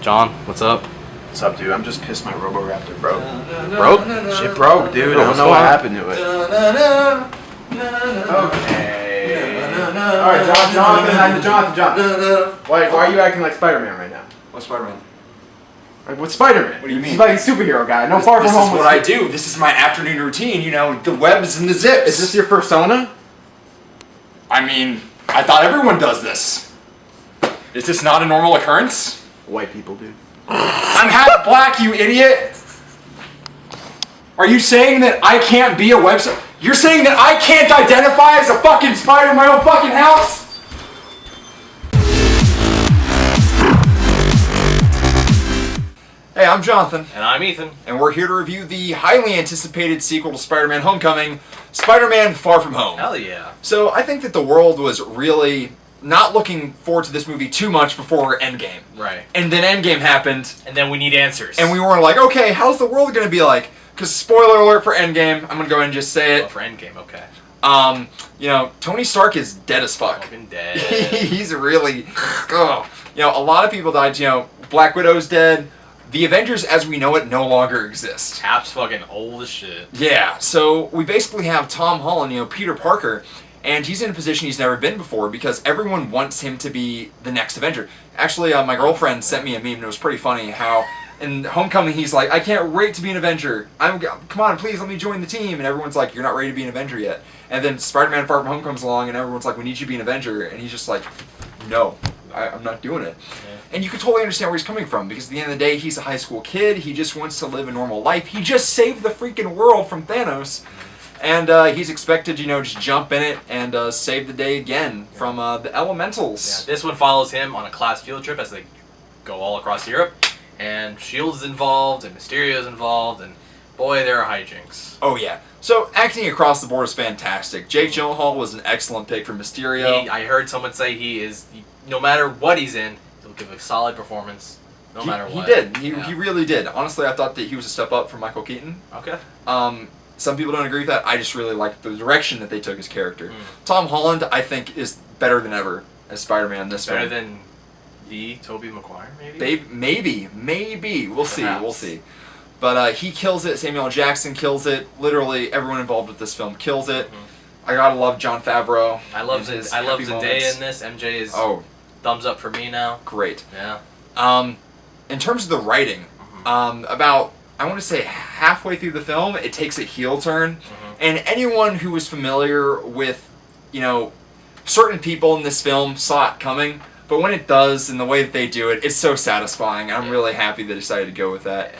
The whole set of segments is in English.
John, what's up? What's up, dude? I'm just pissed my Roboraptor broke. Broke? Shit broke, dude. I don't know what happened to it. Okay. Alright, Jonathan. Why are you acting like Spider-Man right now? What's Spider-Man? Like, what's Spider-Man? What do you mean? He's like a superhero guy. No Far From Home. This is what I do. This is my afternoon routine, you know, the webs and the zips. Is this your persona? I mean, I thought everyone does this. Is this not a normal occurrence? White people, dude. I'm half black, you idiot! Are you saying that I can't be a website? You're saying that I can't identify as a fucking spider in my own fucking house? Hey, I'm Jonathan. And I'm Ethan. And we're here to review the highly anticipated sequel to Spider-Man Homecoming, Spider-Man Far From Home. Hell yeah. So I think that the world was really not looking forward to this movie too much before Endgame. Right. And then Endgame happened. And then we need answers. And we were like, okay, how's the world going to be like? Because spoiler alert for Endgame, I'm going to go ahead and just say it. Oh, for Endgame, okay. You know, Tony Stark is dead as fuck. Fucking dead. He's really, ugh. You know, a lot of people died. You know, Black Widow's dead. The Avengers as we know it no longer exist. Cap's fucking old as shit. Yeah, so we basically have Tom Holland, you know, Peter Parker, and he's in a position he's never been before because everyone wants him to be the next Avenger. Actually, my girlfriend sent me a meme and it was pretty funny how in Homecoming he's like, I can't wait to be an Avenger. Come on, please let me join the team. And everyone's like, you're not ready to be an Avenger yet. And then Spider-Man Far From Home comes along and everyone's like, we need you to be an Avenger. And he's just like, no, I'm not doing it. Yeah. And you can totally understand where he's coming from because at the end of the day, he's a high school kid. He just wants to live a normal life. He just saved the freaking world from Thanos. And he's expected, you know, just jump in it and save the day again from the elementals. Yeah, this one follows him on a class field trip as they go all across Europe. And S.H.I.E.L.D. is involved, and Mysterio is involved, and boy, there are hijinks. Oh, yeah. So, acting across the board is fantastic. Jake Gyllenhaal was an excellent pick for Mysterio. I heard someone say no matter what he's in, he'll give a solid performance, no matter what. He did. He really did. Honestly, I thought that he was a step up from Michael Keaton. Okay. Some people don't agree with that. I just really liked the direction that they took his character. Tom Holland, I think, is better than ever as Spider-Man in this film. Better than the Tobey Maguire, maybe? Maybe. We'll Perhaps. see. But he kills it. Samuel L. Jackson kills it. Literally, everyone involved with this film kills it. Mm-hmm. I gotta love Jon Favreau. I love Zendaya in this. MJ is thumbs up for me now. Great. Yeah. In terms of the writing, about, I want to say halfway through the film, it takes a heel turn. Mm-hmm. And anyone who was familiar with, you know, certain people in this film saw it coming. But when it does, and the way that they do it, it's so satisfying. I'm really happy they decided to go with that.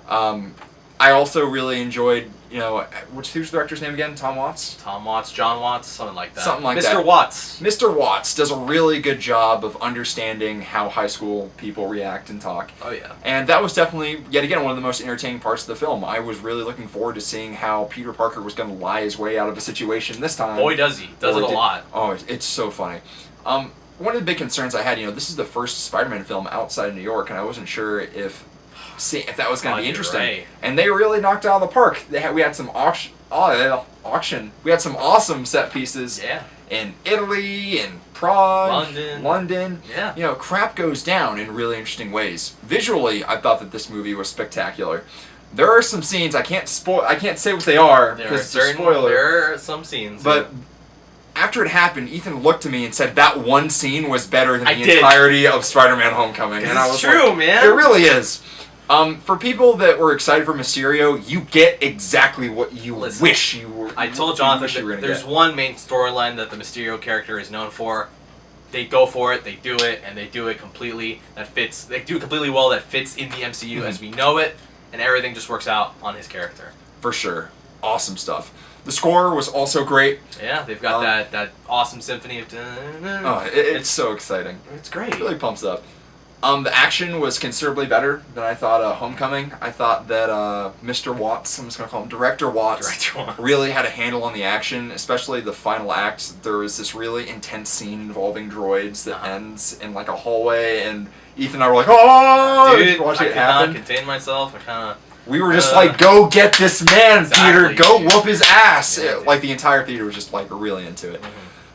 I also really enjoyed, you know, who's the director's name again? Tom Watts? Tom Watts, John Watts, something like that. Something like Mr. that. Mr. Watts. Mr. Watts does a really good job of understanding how high school people react and talk. Oh, yeah. And that was definitely, yet again, one of the most entertaining parts of the film. I was really looking forward to seeing how Peter Parker was going to lie his way out of a situation this time. Boy, does he. Does it a lot. Oh, it's so funny. One of the big concerns I had, you know, this is the first Spider-Man film outside of New York, and I wasn't sure if that was going to be interesting. Right. And they really knocked it out of the park. We had some auction. We had some awesome set pieces. Yeah. In Italy, in Prague, London. Yeah. You know, crap goes down in really interesting ways. Visually, I thought that this movie was spectacular. There are some scenes I can't say what they are because it's a spoiler. There are some scenes. But after it happened, Ethan looked to me and said that one scene was better than the entirety of Spider-Man Homecoming. And I was true, man. It really is. For people that were excited for Mysterio, you get exactly what you wish you were. I told Jonathan there's one main storyline that the Mysterio character is known for. They go for it, they do it, and they do it completely. They do it completely well. That fits in the MCU as we know it, and everything just works out on his character. For sure, awesome stuff. The score was also great. Yeah, they've got that awesome symphony of. It's so exciting. It's great. It really pumps up. The action was considerably better than I thought Homecoming. I thought that Mr. Watts, I'm just going to call him Director Watts, really had a handle on the action, especially the final act. There was this really intense scene involving droids that ends in like a hallway, and Ethan and I were like, oh! Dude, watching I it happen. could not contain myself. We were just like, go get this man, exactly, Peter! Go whoop his ass! Yeah, like the entire theater was just like really into it.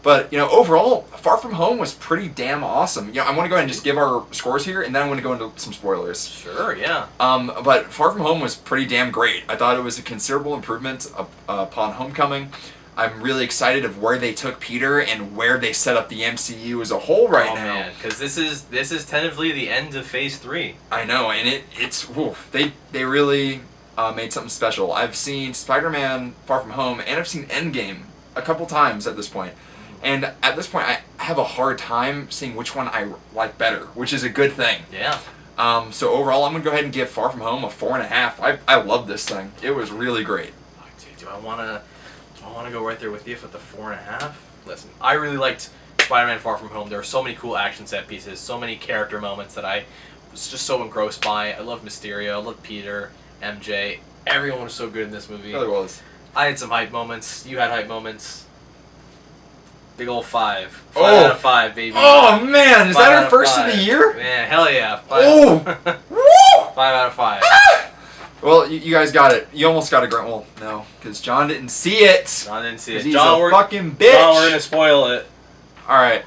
But, overall, Far From Home was pretty damn awesome. I want to go ahead and just give our scores here, and then I'm going to go into some spoilers. Sure, yeah. But Far From Home was pretty damn great. I thought it was a considerable improvement upon Homecoming. I'm really excited of where they took Peter and where they set up the MCU as a whole right now. Man, because this is tentatively the end of Phase 3. I know, and it's they really made something special. I've seen Spider-Man Far From Home, and I've seen Endgame a couple times at this point. And at this point, I have a hard time seeing which one I like better, which is a good thing. Yeah. So overall, I'm going to go ahead and give Far From Home a 4.5. I love this thing. It was really great. Oh, dude, do I want to go right there with you for the 4.5? Listen, I really liked Spider-Man Far From Home. There were so many cool action set pieces, so many character moments that I was just so engrossed by. I love Mysterio, I love Peter, MJ. Everyone was so good in this movie. It really was. I had some hype moments. You had hype moments. Big old 5. 5 Oh. out of 5, baby. Oh man, is 5 that out our of first of 5. the year? Man, hell yeah. 5, Oh! 5 out of 5. Well, you guys got it. You almost got a grunt. Well, no, because John didn't see it. John didn't see 'Cause it. he's John, a fucking bitch. John, we're gonna spoil it. All right.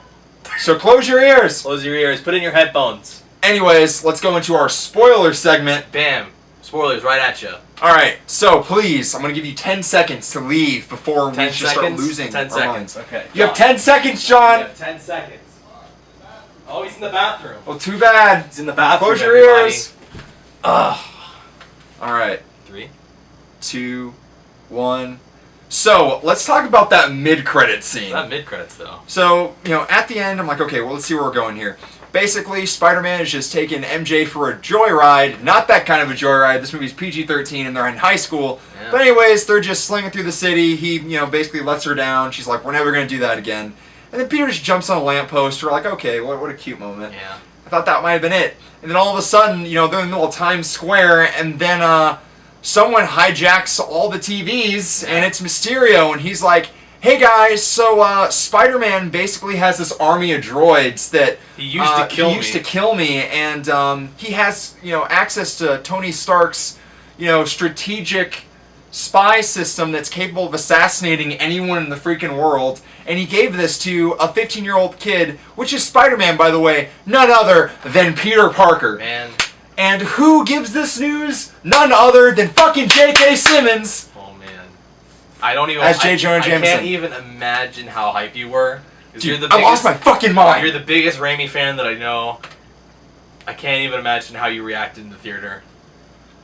So close your ears. Close your ears. Put in your headphones. Anyways, let's go into our spoiler segment. Bam. Spoilers right at you. All right. So please, I'm gonna give you 10 seconds to leave before we 10 just start seconds. losing 10 our seconds. minds. Okay. You have 10 seconds, John. You have 10 seconds. Oh, he's in the bathroom. Well, too bad. He's in the bathroom. Close your everybody. ears. Ugh. All right. 3. 2, 1. So let's talk about that mid-credit scene. Not mid credits though. So, at the end, I'm like, okay, well, let's see where we're going here. Basically, Spider-Man is just taking MJ for a joyride. Not that kind of a joyride. This movie's PG-13 and they're in high school. Yeah. But anyways, they're just slinging through the city. He, basically lets her down. She's like, we're never going to do that again. And then Peter just jumps on a lamppost. We're like, okay, what a cute moment. Yeah. I thought that might have been it. And then all of a sudden, they're in the middle of Times Square, and then someone hijacks all the TVs, and it's Mysterio, and he's like, hey guys, so Spider-Man basically has this army of droids that He used to kill me. and he has, access to Tony Stark's, strategic spy system that's capable of assassinating anyone in the freaking world, and he gave this to a 15-year-old kid, which is Spider-Man, by the way, none other than Peter Parker. Man. And who gives this news? None other than fucking J.K. Simmons. Oh man. I don't even. As J. Jonah I Jameson. can't even imagine how hype you were. 'Cause Dude, you're the I lost my fucking mind. You're the biggest Raimi fan that I know. I can't even imagine how you reacted in the theater.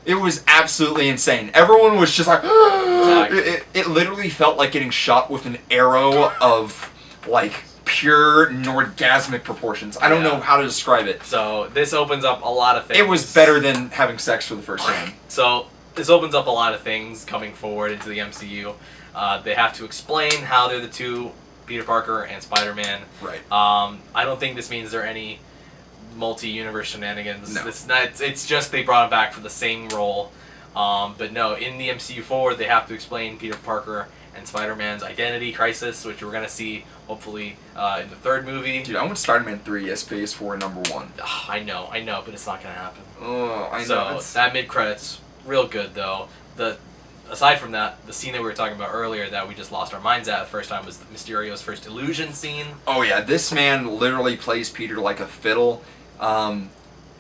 It was absolutely insane. Everyone was just like, it literally felt like getting shot with an arrow of, like, pure orgasmic proportions. I don't know how to describe it. So this opens up a lot of things. It was better than having sex for the first time. So this opens up a lot of things coming forward into the MCU. They have to explain how they're the two, Peter Parker and Spider-Man. Right. I don't think this means there are any multi-universe shenanigans. No. It's just they brought him back for the same role. But no, in the MCU forward, they have to explain Peter Parker and Spider-Man's identity crisis, which we're going to see, hopefully, in the third movie. Dude, I want Spider-Man 3 as Phase 4 number 1. I know, but it's not going to happen. Oh, I So, know. that mid-credits, real good, though. Aside from that, the scene that we were talking about earlier that we just lost our minds at the first time was Mysterio's first illusion scene. Oh, yeah, this man literally plays Peter like a fiddle.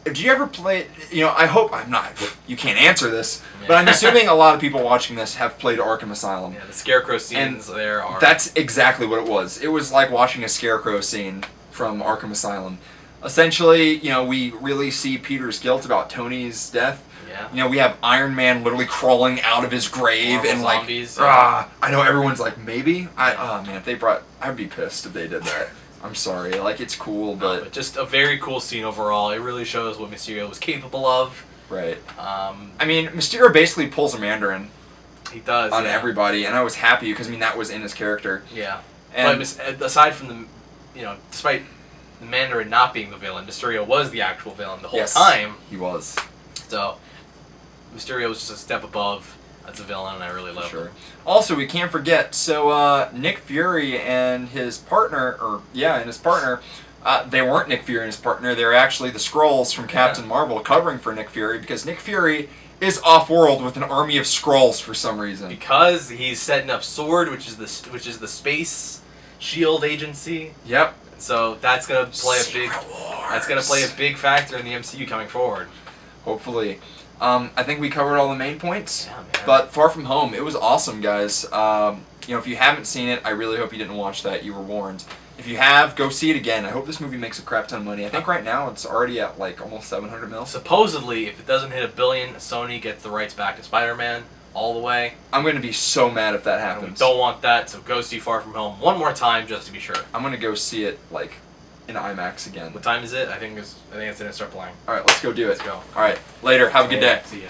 Did you ever play, I hope I'm not, you can't answer this, but I'm assuming a lot of people watching this have played Arkham Asylum. Yeah, the Scarecrow scenes there are... That's exactly what it was. It was like watching a Scarecrow scene from Arkham Asylum. Essentially, we really see Peter's guilt about Tony's death. Yeah. We have Iron Man literally crawling out of his grave Marvel and like, zombies, I know everyone's like, maybe? If they brought, I'd be pissed if they did that. I'm sorry, like, it's cool, but just a very cool scene overall. It really shows what Mysterio was capable of. Right. Mysterio basically pulls a Mandarin. He does, on everybody, and I was happy because, that was in his character. Yeah. And but aside from the, despite the Mandarin not being the villain, Mysterio was the actual villain the whole time. He was. So, Mysterio was just a step above as a villain, and I really love him. Also, we can't forget, so Nick Fury and his partner, they weren't Nick Fury and his partner, they were actually the Skrulls from Captain Marvel covering for Nick Fury, because Nick Fury is off-world with an army of Skrulls for some reason. Because he's setting up SWORD, which is the space Shield agency. Yep. So that's gonna play Secret Wars. that's gonna play a big factor in the MCU coming forward. Hopefully. I think we covered all the main points. Yeah, man. But Far From Home, it was awesome, guys. If you haven't seen it, I really hope you didn't watch that. You were warned. If you have, go see it again. I hope this movie makes a crap ton of money. I think right now it's already at like almost 700 mil. Supposedly, if it doesn't hit $1 billion, Sony gets the rights back to Spider-Man all the way. I'm going to be so mad if that And we happens. don't want that, so go see Far From Home one more time just to be sure. I'm going to go see it like in IMAX again. What time is it? I think it's gonna start playing. All right, let's go do it. Let's go. All right, later. Have a good day. See ya.